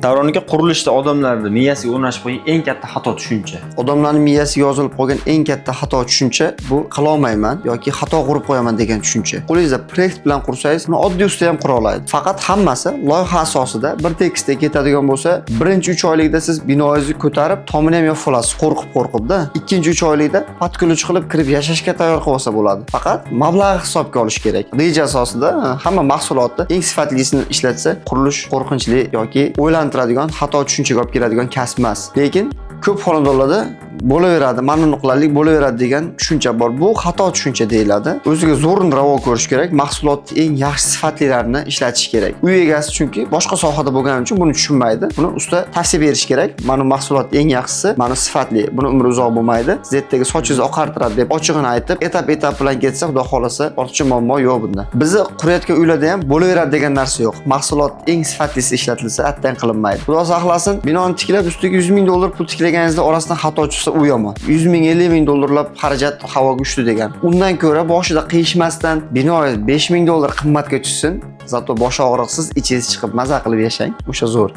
Davronika qurilishda odamlarning miyasiga o'rnashib qo'ygan eng katta xato tushuncha. Odamlarning miyasiga yozilib qolgan eng katta xato tushuncha bu qila olmayman yoki xato qilib qo'yaman degan tushuncha. Qo'lingizda proyekt bilan qursangiz, uni oddiy usta ham qura oladi. Faqat hammasi loyiha asosida bir tekisda ketadigan bo'lsa, birinchi 3 oylikda siz binoingizni ko'tarib, tomini ham yopib olasiz, qo'rqib-qo'rqibda. Ikkinchi 3 oylikda patkulch qilib kirib yashashga tayyor qilib olsa bo'ladi. Faqat mablag' hisobga olish kerak. Reja asosida hamma mahsulotni eng sifatlisini ishlatsa, qurilish qo'rqinchli yoki o'ylantiradigan, xato tushunchaga olib keladigan kasb emas. Lekin ko'p xonadonlarda bo'laveradi, mamnunliklarlik bo'laveradi degan tushuncha bor. Bu xato tushuncha deyiladi. O'ziga zo'rini ravo ko'rish kerak, mahsulotning eng yaxshi sifatlilarini ishlatish kerak. Uy egasi chunki boshqa sohada bo'lgani uchun buni tushunmaydi. Buni usta tavsiya berish kerak. Mana mahsulot eng yaxshisi, mana sifatli, buni umri uzoq bo'lmaydi. Zetdagi sochingizni oqartiradi deb ochig'ini aytib, etap-etap bilan ketsa, xudo xolasa, ortiqcha muammo yo'q bunda. Bizni qurayotgan uylarda ham bo'laveradi degan narsa yo'q. Mahsulot eng sifatlisi ishlatilsa, atdan qilinmaydi. Xudo saqlasin, binoni tiklab, ustiga 100 ming dollar pul tiklaganingizda orasidan xato chiqsa, u yomon. 100 ming, 50 ming dollarlab xarajat havoga uchdi degan. Undan ko'ra boshida qiyishmasdan binoingiz 5 ming dollar qimmatga tushsin, zato bosh og'riqsiz ichingiz chiqib maza qilib yashang. O'sha zo'r.